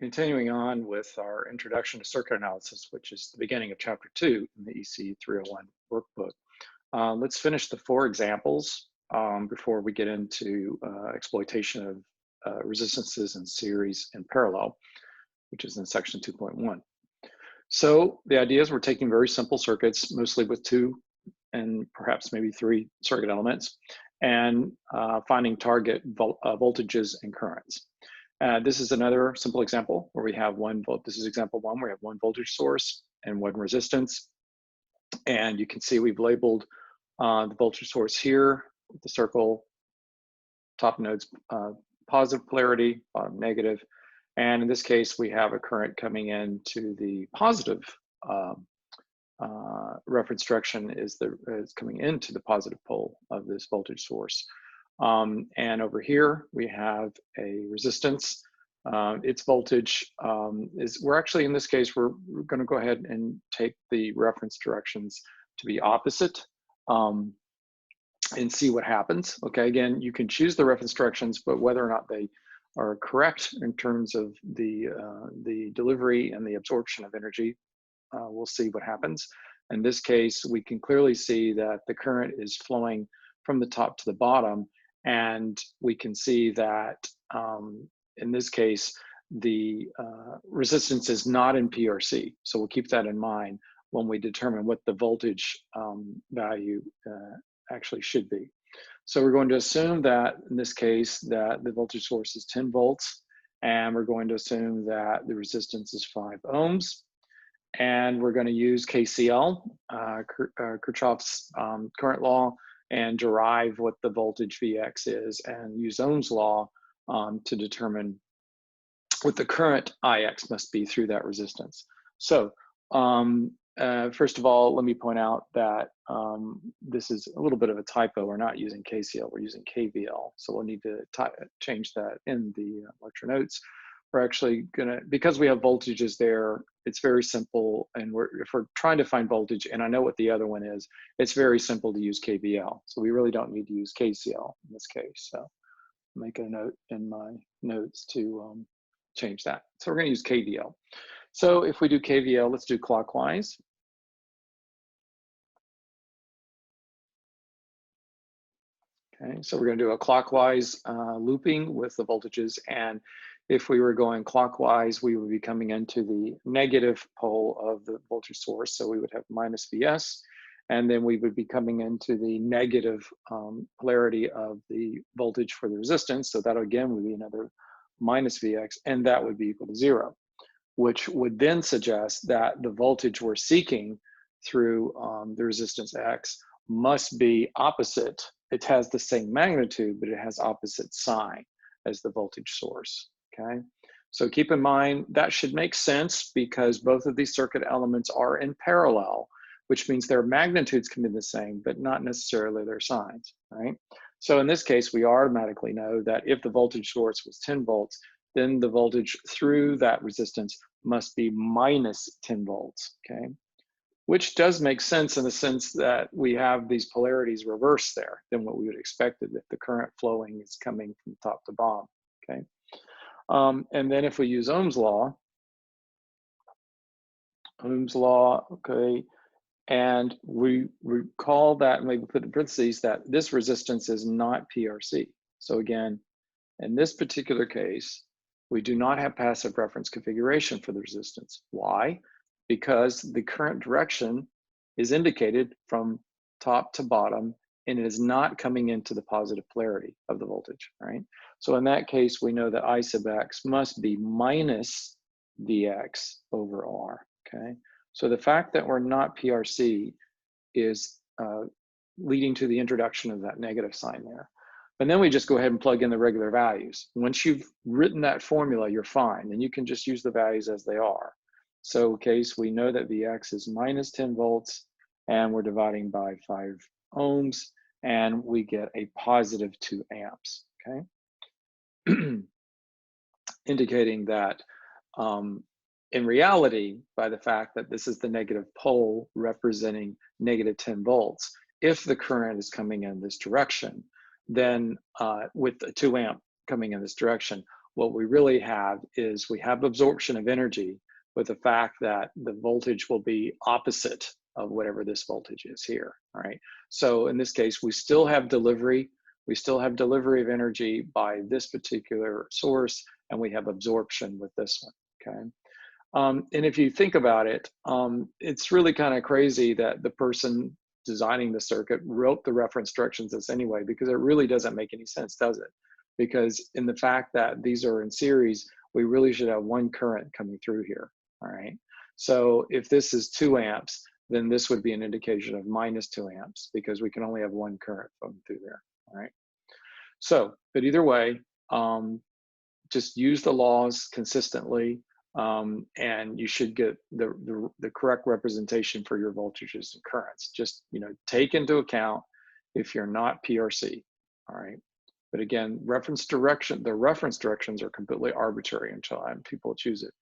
Continuing on with our introduction to circuit analysis, which is the beginning of chapter 2 in the ECE 301 workbook. Let's finish the 4 examples before we get into exploitation of resistances in series and parallel, which is in section 2.1. So the idea is we're taking very simple circuits, mostly with 2 and perhaps maybe 3 circuit elements, and finding target voltages and currents. This is another simple example where we have 1 volt. This is example 1, where we have 1 voltage source and 1 resistance. And you can see we've labeled the voltage source here with the circle, top node's positive polarity, bottom negative. And in this case, we have a current coming into the positive reference direction is coming into the positive pole of this voltage source. And over here, we have a resistance. Its voltage we're actually, in this case, we're going to go ahead and take the reference directions to be opposite and see what happens. Okay, again, you can choose the reference directions, but whether or not they are correct in terms of the delivery and the absorption of energy, we'll see what happens. In this case, we can clearly see that the current is flowing from the top to the bottom. And we can see that in this case, the resistance is not in PRC. So we'll keep that in mind when we determine what the voltage value actually should be. So we're going to assume that in this case that the voltage source is 10 volts, and we're going to assume that the resistance is 5 ohms. And we're going to use KCL, Kirchhoff's current law, and derive what the voltage Vx is, and use Ohm's law to determine what the current Ix must be through that resistance. So first of all, let me point out that this is a little bit of a typo. We're not using KCL, we're using KVL. So we'll need to change that in the lecture notes. We're actually gonna, because we have voltages there, it's very simple. And if we're trying to find voltage, and I know what the other one is, it's very simple to use KVL. So we really don't need to use KCL in this case. So make a note in my notes to change that. So we're gonna use KVL. So if we do KVL, let's do clockwise. Okay, so we're gonna do a clockwise looping with the voltages, and if we were going clockwise, we would be coming into the negative pole of the voltage source. So we would have minus Vs, and then we would be coming into the negative polarity of the voltage for the resistance. So that again would be another minus Vx, and that would be equal to 0, which would then suggest that the voltage we're seeking through the resistance X must be opposite. It has the same magnitude, but it has opposite sign as the voltage source. Okay, so keep in mind that should make sense because both of these circuit elements are in parallel, which means their magnitudes can be the same, but not necessarily their signs, right? So in this case, we automatically know that if the voltage source was 10 volts, then the voltage through that resistance must be minus 10 volts, okay? Which does make sense in the sense that we have these polarities reversed there than what we would expect if the current flowing is coming from top to bottom, okay? And then if we use Ohm's law, okay, and we recall that, and maybe put in parentheses, that this resistance is not PRC. So again, in this particular case, we do not have passive reference configuration for the resistance. Why? Because the current direction is indicated from top to bottom, and it is not coming into the positive polarity of the voltage, right? So in that case, we know that I sub x must be minus Vx over R, okay? So the fact that we're not PRC is leading to the introduction of that negative sign there. And then we just go ahead and plug in the regular values. Once you've written that formula, you're fine, and you can just use the values as they are. So in case we know that Vx is minus 10 volts, and we're dividing by 5 ohms, and we get a positive 2 amps, okay? Indicating that in reality, by the fact that this is the negative pole representing negative 10 volts, if the current is coming in this direction, then with a 2 amp coming in this direction, what we really have is we have absorption of energy with the fact that the voltage will be opposite of whatever this voltage is here, all right? So in this case, we still have delivery. We still have delivery of energy by this particular source, and we have absorption with this one, okay? And if you think about it, it's really kind of crazy that the person designing the circuit wrote the reference directions this anyway, because it really doesn't make any sense, does it? Because in the fact that these are in series, we really should have one current coming through here, all right? So if this is 2 amps, then this would be an indication of -2 amps, because we can only have one current flowing through there, all right? So, but either way, just use the laws consistently, and you should get the correct representation for your voltages and currents. Just, you know, take into account if you're not PRC, all right? But again, the reference directions are completely arbitrary until people choose it.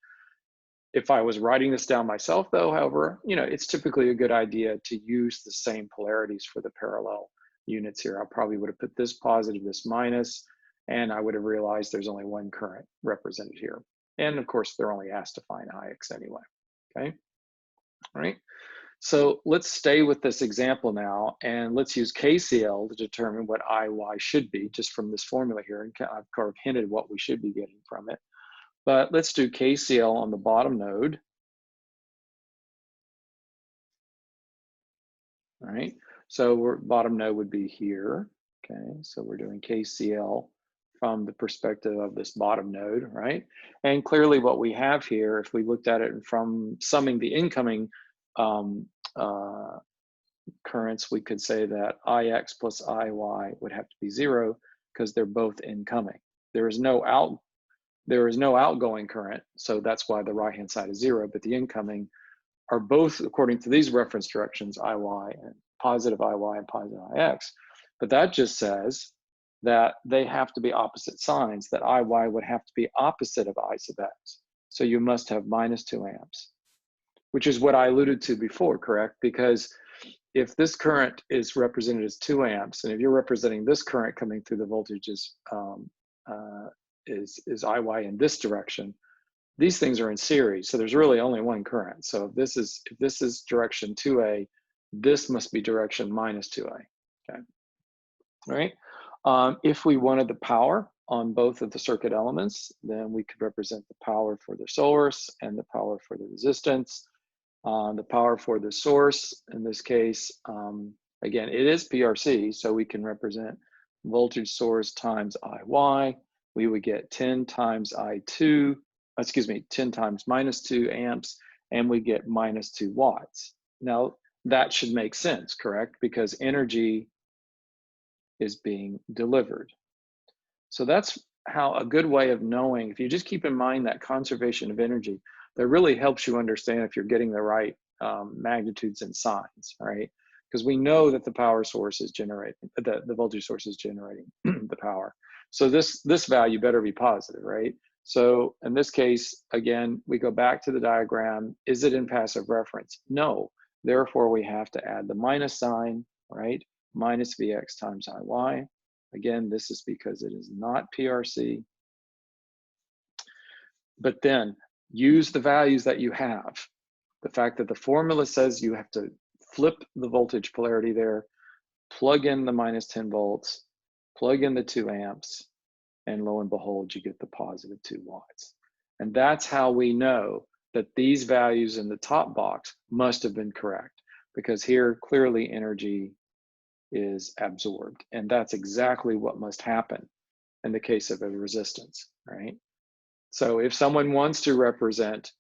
If I was writing this down myself though, however, you know, it's typically a good idea to use the same polarities for the parallel units here. I probably would have put this positive, this minus, and I would have realized there's only one current represented here. And of course, they're only asked to find Ix anyway, okay? All right, so let's stay with this example now, and let's use KCL to determine what Iy should be, just from this formula here, and I've kind of hinted what we should be getting from it. But let's do KCL on the bottom node. All right, so bottom node would be here. Okay, so we're doing KCL from the perspective of this bottom node, right? And clearly what we have here, if we looked at it from summing the incoming currents, we could say that Ix plus Iy would have to be 0 because they're both incoming. There is no outgoing current, so that's why the right-hand side is 0, but the incoming are both, according to these reference directions, Iy and positive Iy and positive Ix. But that just says that they have to be opposite signs, that Iy would have to be opposite of I sub x. So you must have -2 amps, which is what I alluded to before, correct? Because if this current is represented as 2 amps, and if you're representing this current coming through the voltage is Iy in this direction, these things are in series, so there's really only one current. So if this is direction 2A, this must be direction -2A, okay? All right, if we wanted the power on both of the circuit elements, then we could represent the power for the source and the power for the resistance. The power for the source, in this case, again, it is PRC, so we can represent voltage source times Iy. We would get 10 times I2, excuse me, 10 times -2 amps, and we get -2 watts. Now, that should make sense, correct? Because energy is being delivered. So that's how a good way of knowing, if you just keep in mind that conservation of energy, that really helps you understand if you're getting the right magnitudes and signs, right? Because we know that the power source is generating, the voltage source is generating the power. So this value better be positive, right? So in this case, again, we go back to the diagram. Is it in passive reference? No. Therefore, we have to add the minus sign, right? Minus Vx times Iy. Again, this is because it is not PRC. But then use the values that you have. The fact that the formula says you have to flip the voltage polarity there, plug in the -10 volts, plug in the 2 amps, and lo and behold, you get the positive 2 watts. And that's how we know that these values in the top box must have been correct, because here clearly energy is absorbed. And that's exactly what must happen in the case of a resistance, right? So if someone wants to represent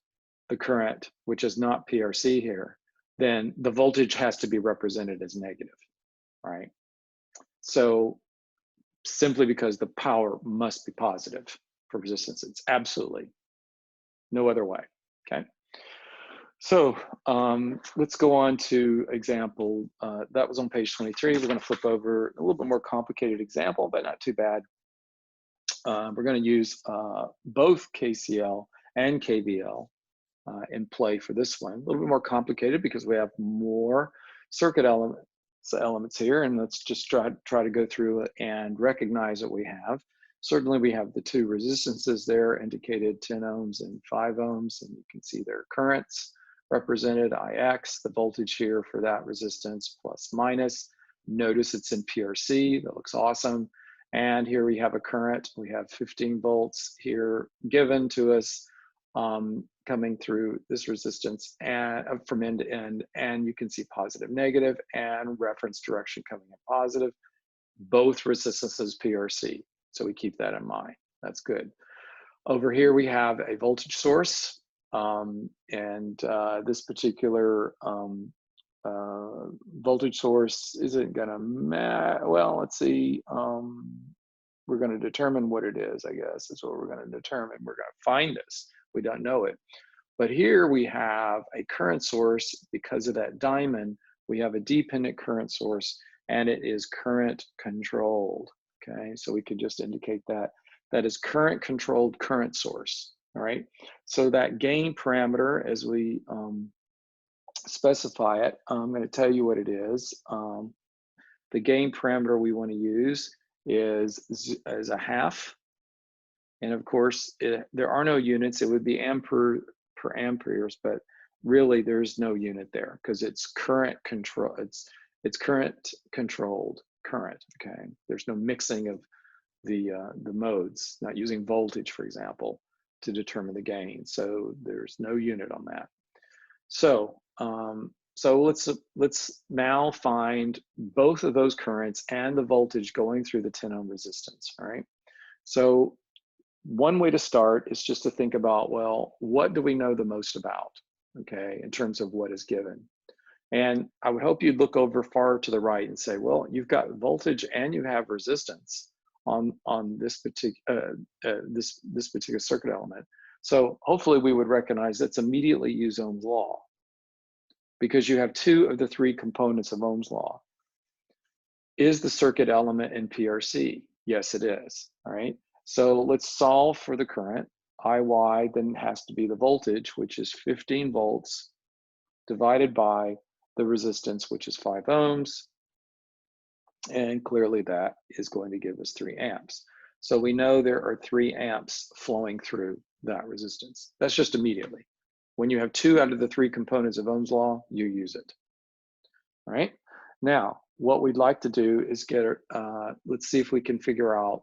the current, which is not PRC here, then the voltage has to be represented as negative, right? So simply because the power must be positive for resistance, it's absolutely no other way, okay? So let's go on to example, that was on page 23. We're gonna flip over a little bit more complicated example, but not too bad. We're gonna use both KCL and KVL in play for this one. A little bit more complicated because we have more circuit elements here, and let's just try to go through it and recognize what we have. Certainly we have the two resistances there indicated, 10 ohms and 5 ohms, and you can see their currents represented, Ix, the voltage here for that resistance, plus minus. Notice it's in PRC, that looks awesome. And here we have a current, we have 15 volts here given to us coming through this resistance and from end to end, and you can see positive, negative, and reference direction coming in positive. Both resistances PRC, so we keep that in mind. That's good. Over here we have a voltage source, and this particular voltage source isn't gonna matter. Well, let's see. We're going to determine what it is, I guess. That's what we're going to determine. We're going to find this. We don't know it. But here we have a current source. Because of that diamond, we have a dependent current source, and it is current controlled. Okay, so we could just indicate that. That is current controlled current source. All right, so that gain parameter, as we specify it, I'm going to tell you what it is. The gain parameter we want to use is a half, and of course there are no units. It would be ampere per amperes, but really there's no unit there because it's current control. It's current controlled current. Okay, there's no mixing of the modes, not using voltage, for example, to determine the gain. So there's no unit on that. So let's now find both of those currents and the voltage going through the 10 ohm resistance, all right? So one way to start is just to think about, well, what do we know the most about, okay, in terms of what is given? And I would hope you'd look over far to the right and say, well, you've got voltage and you have resistance on this particular circuit element. So hopefully we would recognize that's immediately use Ohm's law, because you have two of the three components of Ohm's law. Is the circuit element in PRC? Yes, it is, all right? So let's solve for the current. IY then has to be the voltage, which is 15 volts, divided by the resistance, which is 5 ohms. And clearly that is going to give us 3 amps. So we know there are 3 amps flowing through that resistance. That's just immediately. When you have 2 out of the 3 components of Ohm's law, you use it. All right. Now, what we'd like to do is get, let's see if we can figure out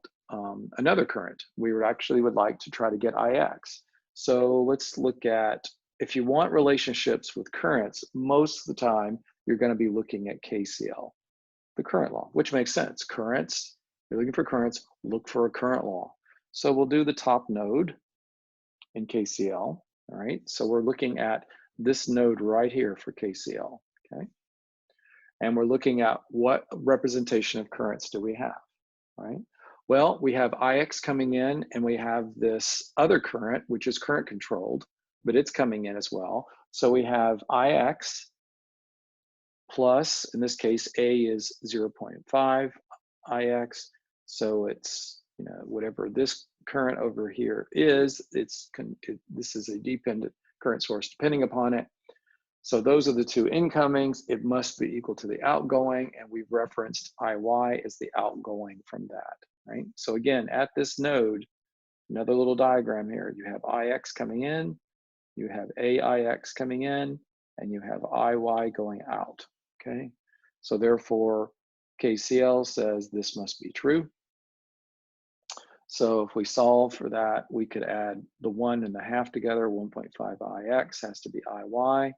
another current. We would like to try to get Ix. So let's look at, if you want relationships with currents, most of the time, you're going to be looking at KCL, the current law, which makes sense. Currents, you're looking for currents, look for a current law. So we'll do the top node in KCL. All right, so we're looking at this node right here for KCL, okay? And we're looking at what representation of currents do we have, right? Well, we have Ix coming in, and we have this other current, which is current controlled, but it's coming in as well. So we have Ix plus, in this case, A is 0.5 Ix, so it's, you know, whatever this current over here is, this is a dependent current source depending upon it. So those are the two incomings. It must be equal to the outgoing, and we've referenced Iy as the outgoing from that, right? So again, at this node, another little diagram here, you have Ix coming in, you have AIX coming in, and you have Iy going out, okay? So therefore, KCL says this must be true. So if we solve for that, we could add the 1 and the half together. 1.5 Ix has to be Iy.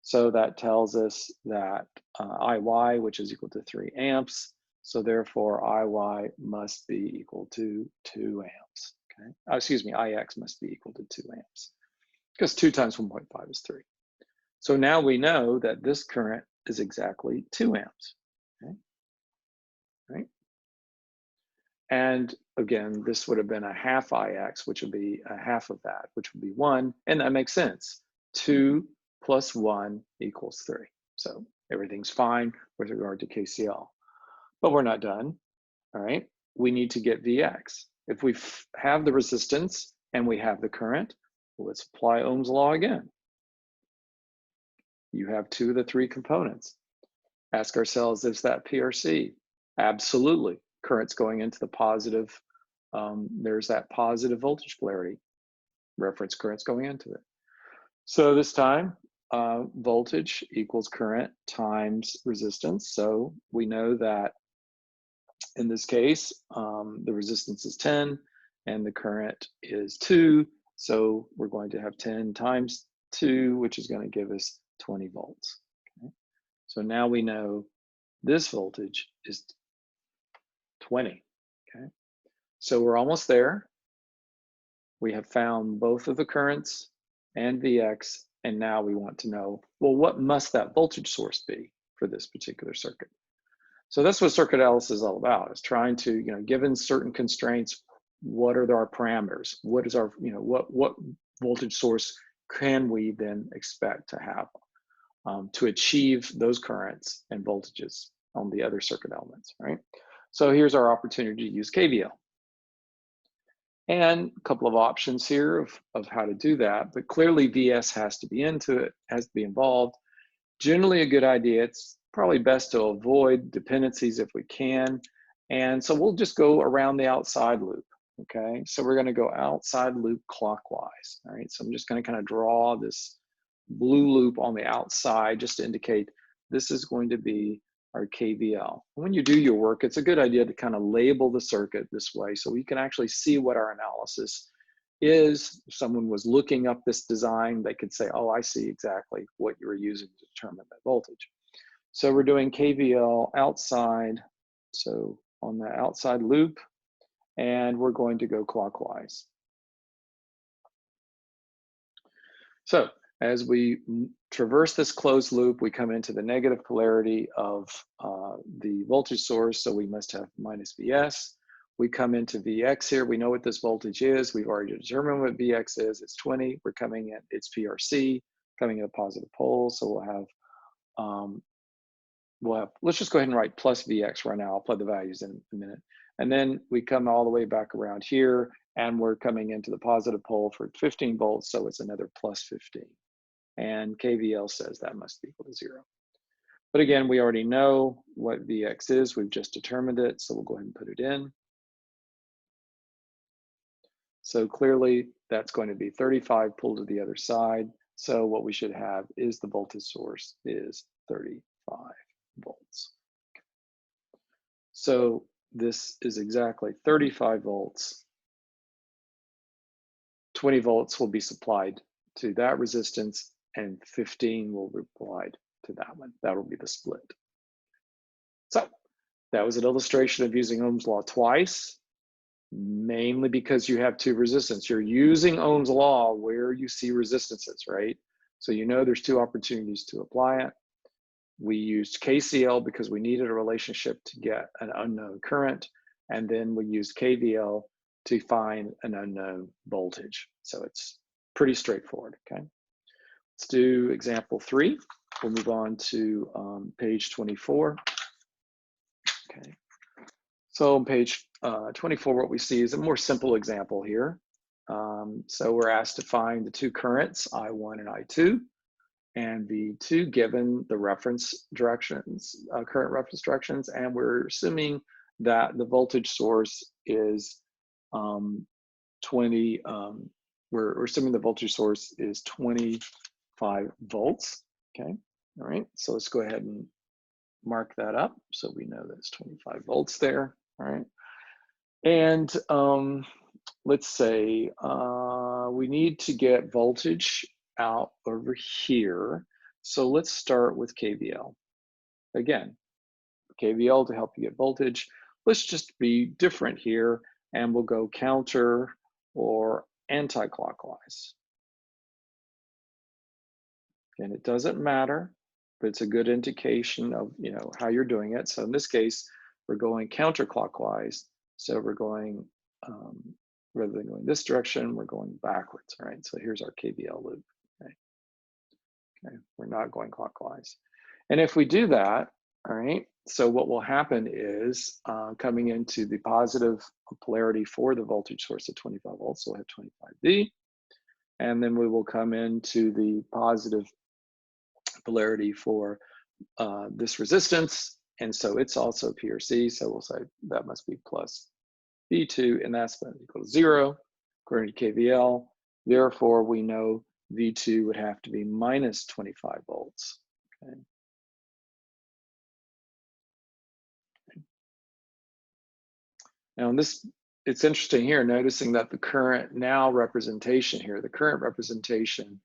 So that tells us that Iy, which is equal to 3 amps. So therefore, Iy must be equal to 2 amps. Okay, excuse me, Ix must be equal to 2 amps, because 2 times 1.5 is 3. So now we know that this current is exactly 2 amps. Okay, right? And again, this would have been a half Ix, which would be a half of that, which would be 1. And that makes sense. 2 plus 1 equals 3. So everything's fine with regard to KCL. But we're not done, all right? We need to get Vx. If we have the resistance and we have the current, let's apply Ohm's law again. You have 2 of the 3 components. Ask ourselves, is that PRC? Absolutely. Current's going into the positive there's that positive voltage polarity, reference currents going into it. So this time, voltage equals current times resistance. So we know that in this case, the resistance is 10 and the current is 2. So we're going to have 10 times 2, which is going to give us 20 volts. Okay? So now we know this voltage is 20. Okay? So we're almost there. We have found both of the currents and Vx, and now we want to know, well, what must that voltage source be for this particular circuit? So that's what circuit analysis is all about, is trying to, given certain constraints, what are our parameters? What is our, what voltage source can we then expect to have to achieve those currents and voltages on the other circuit elements, right? So here's our opportunity to use KVL. And a couple of options here of how to do that, but clearly VS has to be into it, has to be involved. Generally a good idea. It's probably best to avoid dependencies if we can. And so we'll just go around the outside loop, okay? So we're gonna go outside loop clockwise, all right? So I'm just gonna kind of draw this blue loop on the outside just to indicate this is going to be our KVL. When you do your work, it's a good idea to kind of label the circuit this way so we can actually see what our analysis is. If someone was looking up this design, they could say, oh, I see exactly what you were using to determine that voltage. So we're doing KVL outside, so on the outside loop, and we're going to go clockwise. So as we traverse this closed loop, we come into the negative polarity of the voltage source, so we must have minus Vs. We come into Vx here, we know what this voltage is, we've already determined what Vx is, it's 20, we're coming in, it's PRC, coming in a positive pole, so we'll have, let's just go ahead and write plus Vx right now, I'll plug the values in a minute. And then we come all the way back around here, and we're coming into the positive pole for 15 volts, so it's another plus 15. And KVL says that must be equal to 0. But again, we already know what Vx is, we've just determined it, so we'll go ahead and put it in. So clearly that's going to be 35 pulled to the other side. So what we should have is the voltage source is 35 volts. So this is exactly 35 volts. 20 volts will be supplied to that resistance and 15 will be applied to that one. That will be the split. So that was an illustration of using Ohm's law twice, mainly because you have two resistance. You're using Ohm's law where you see resistances, right? So you know there's two opportunities to apply it. We used KCL because we needed a relationship to get an unknown current, and then we used KVL to find an unknown voltage. So it's pretty straightforward, okay? Let's do example 3. We'll move on to page 24. Okay. So on page 24, what we see is a more simple example here. So we're asked to find the two currents, I1 and I2, and V2 given the reference directions, current reference directions, and we're assuming that the voltage source is 20, we're assuming the voltage source is 25 volts, okay? All right, so let's go ahead and mark that up so we know that's 25 volts there, all right? And let's say we need to get voltage out over here. So let's start with KVL. Again, KVL to help you get voltage. Let's just be different here and we'll go counter or anti-clockwise. And it doesn't matter, but it's a good indication of how you're doing it. So in this case, we're going counterclockwise. So we're going, rather than going this direction, we're going backwards, all right? So here's our KVL loop, okay? We're not going clockwise. And if we do that, all right, so what will happen is coming into the positive polarity for the voltage source at 25 volts, so we'll have 25V, and then we will come into the positive polarity for this resistance, and so it's also PRC, so we'll say that must be plus V2, and that's equal to 0 according to KVL. Therefore, we know V2 would have to be minus 25 volts. Okay. Now, in this, it's interesting here, noticing that the current now representation here, the current representation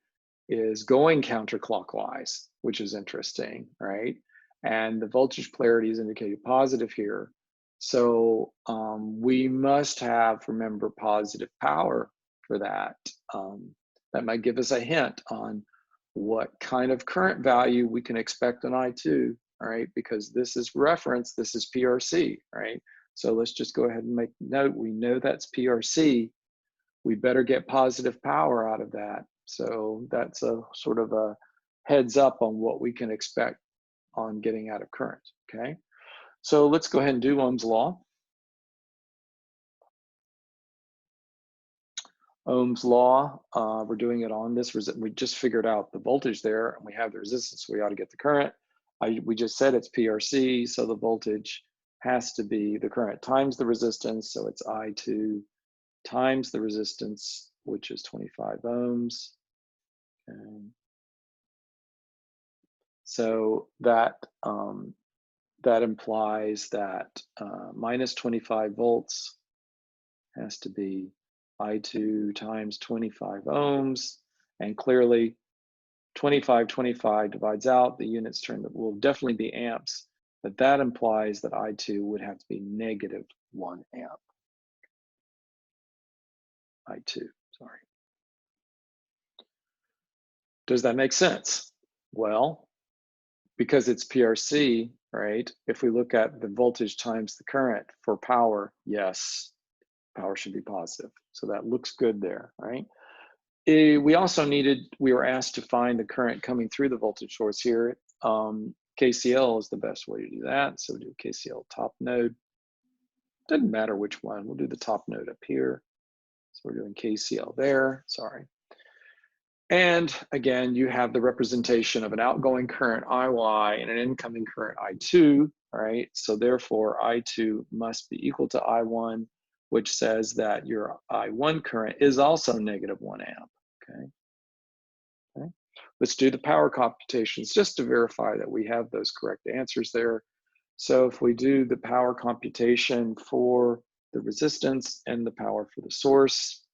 is going counterclockwise, which is interesting, right? And the voltage polarity is indicated positive here. So we must have, remember, positive power for that. That might give us a hint on what kind of current value we can expect on I2, all right? Because this is reference, this is PRC, right? So let's just go ahead and make note. We know that's PRC. We better get positive power out of that. So that's a sort of a heads up on what we can expect on getting out of current, okay? So let's go ahead and do Ohm's law. Ohm's law, we're doing it on this. We just figured out the voltage there, and we have the resistance, so we ought to get the current. We just said it's PRC, so the voltage has to be the current times the resistance, so it's I2 times the resistance, which is 25 ohms. Okay. So that that implies that minus 25 volts has to be I2 times 25 ohms, and clearly 25 divides out, the units term that will definitely be amps, but that implies that I2 would have to be negative 1 amp. I2, sorry. Does that make sense? Well, because it's PRC, right? If we look at the voltage times the current for power, yes, power should be positive. So that looks good there, right? We also we were asked to find the current coming through the voltage source here. KCL is the best way to do that. So do KCL top node. Doesn't matter which one, we'll do the top node up here. So we're doing KCL there, sorry. And again, you have the representation of an outgoing current IY and an incoming current I2, right? So therefore, I2 must be equal to I1, which says that your I1 current is also negative 1 amp, okay? Let's do the power computations just to verify that we have those correct answers there. So if we do the power computation for the resistance and the power for the source,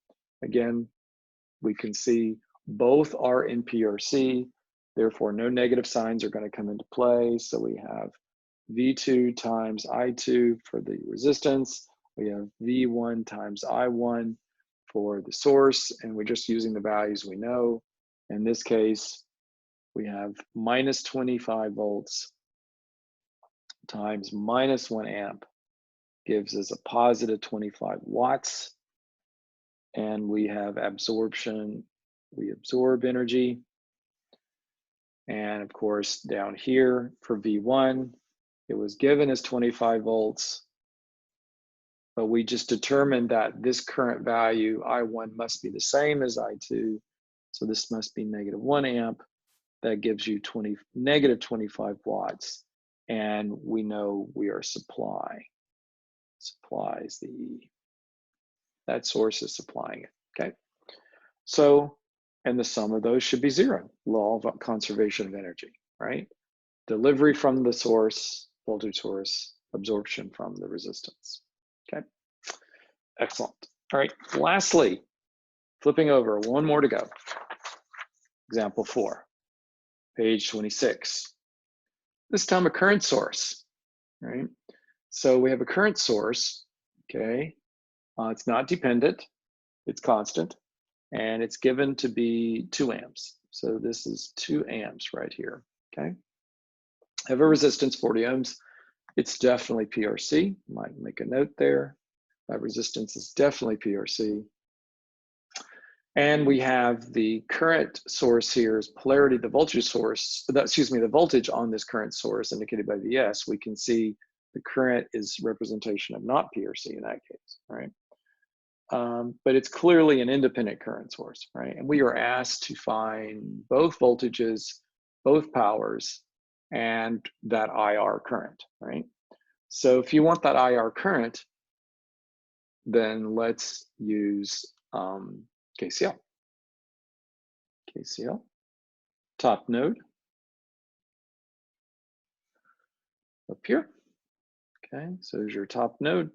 again, we can see both are in PRC, therefore no negative signs are going to come into play. So we have V2 times I2 for the resistance, we have V1 times I1 for the source, and we're just using the values we know. In this case, we have minus 25 volts times minus 1 amp gives us a positive 25 watts. And we have absorption, we absorb energy. And of course, down here for V1, it was given as 25 volts, but we just determined that this current value, I1, must be the same as I2. So this must be negative 1 amp. That gives you negative 25 watts. And we know we are supply. Supply is the E. That source is supplying it, okay? So, and the sum of those should be 0, law of conservation of energy, right? Delivery from the source, voltage source, absorption from the resistance, okay? Excellent. All right, lastly, flipping over, one more to go. Example 4, page 26. This time a current source, right? So we have a current source, okay? It's not dependent, it's constant, and it's given to be 2 amps. So this is 2 amps right here, okay? I have a resistance, 40 ohms. It's definitely PRC, might make a note there. That resistance is definitely PRC. And we have the current source here is polarity, the voltage source, the voltage on this current source indicated by Vs. We can see the current is representation of not PRC in that case, right? But it's clearly an independent current source, right? And we are asked to find both voltages, both powers, and that IR current, right? So if you want that IR current, then let's use KCL. KCL, top node, up here. Okay, so there's your top node,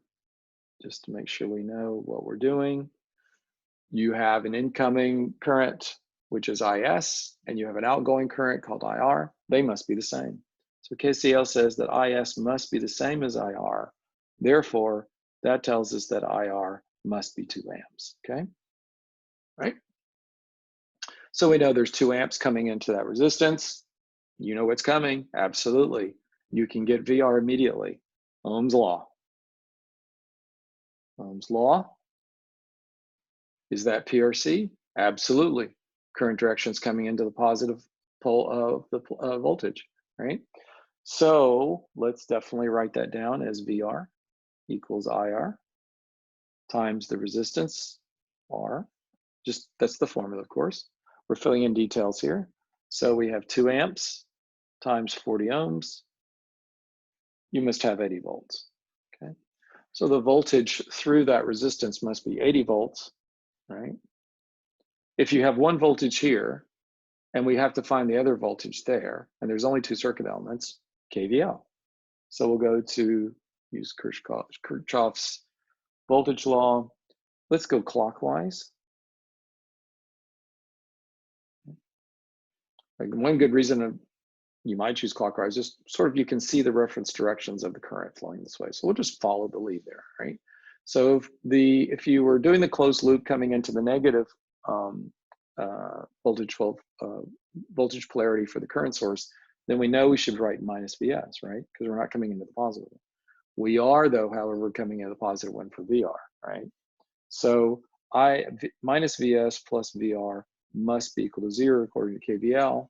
just to make sure we know what we're doing. You have an incoming current, which is IS, and you have an outgoing current called IR. They must be the same. So KCL says that IS must be the same as IR. Therefore, that tells us that IR must be 2 amps, okay? Right? So we know there's 2 amps coming into that resistance. You know what's coming, absolutely. You can get VR immediately. Ohm's law. Ohm's law, is that PRC? Absolutely. Current direction is coming into the positive pole of the voltage, right? So let's definitely write that down as VR equals IR times the resistance R. Just, that's the formula, of course. We're filling in details here. So we have 2 amps times 40 ohms. You must have 80 volts, okay? So the voltage through that resistance must be 80 volts, right? If you have 1 voltage here, and we have to find the other voltage there, and there's only 2 circuit elements, KVL. So we'll go to use Kirchhoff's voltage law. Let's go clockwise. Like, one good reason you might choose clockwise, just sort of you can see the reference directions of the current flowing this way. So we'll just follow the lead there, right? So if you were doing the closed loop coming into the negative voltage polarity for the current source, then we know we should write minus VS, right? Because we're not coming into the positive one. We are, though, however, coming into the positive one for VR, right? So minus VS plus VR must be equal to 0 according to KVL,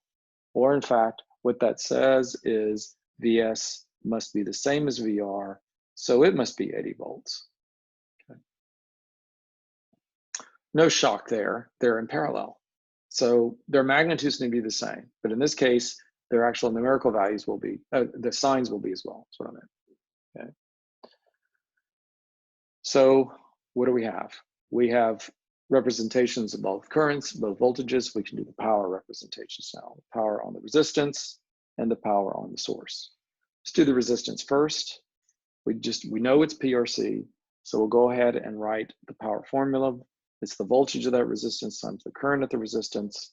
or in fact, what that says is VS must be the same as VR, so it must be 80 volts. Okay. No shock there, they're in parallel. So their magnitudes need to be the same, but in this case, their actual numerical values will be, the signs will be as well, that's what I meant, okay? So what do we have? We have representations of both currents, both voltages. We can do the power representations now. The power on the resistance and the power on the source. Let's do the resistance first. We know it's PRC, so we'll go ahead and write the power formula. It's the voltage of that resistance times the current at the resistance,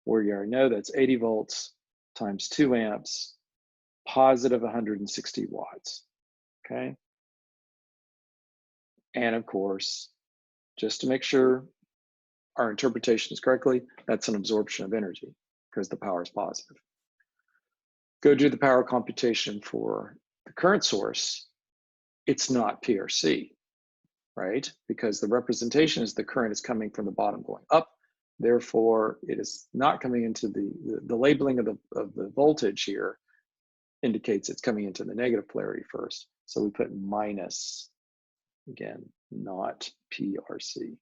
where you already know that's 80 volts times 2 amps, positive 160 watts, okay? And of course, just to make sure our interpretation is correctly, that's an absorption of energy because the power is positive. Go do the power computation for the current source. It's not PRC, right? Because the representation is the current is coming from the bottom going up. Therefore, it is not coming into the labeling of the voltage here indicates it's coming into the negative polarity first. So we put minus, again, not PRC.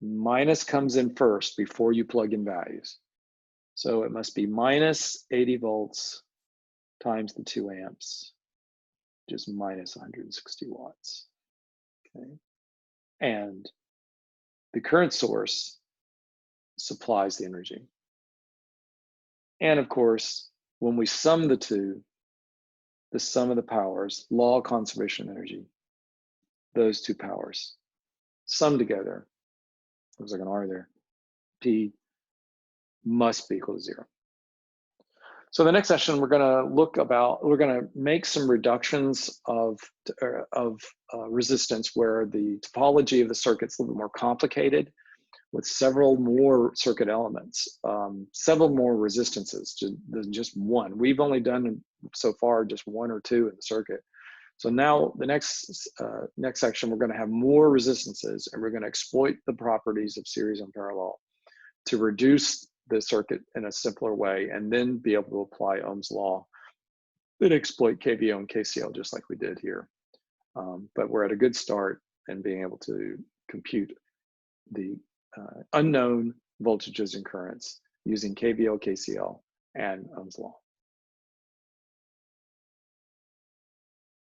Minus comes in first before you plug in values. So it must be minus 80 volts times the 2 amps, just minus 160 watts, okay? And the current source supplies the energy. And of course, when we sum the two, the sum of the powers, law of conservation of energy, those two powers sum together, looks like an R there, P must be equal to 0. So the next session, we're going to make some reductions of resistance where the topology of the circuit's a little bit more complicated with several more circuit elements, several more resistances than just one. We've only done so far just 1 or 2 in the circuit. So now the next section, we're going to have more resistances, and we're going to exploit the properties of series and parallel to reduce the circuit in a simpler way, and then be able to apply Ohm's law, then exploit KVL and KCL just like we did here. But we're at a good start in being able to compute the unknown voltages and currents using KVL, KCL, and Ohm's law.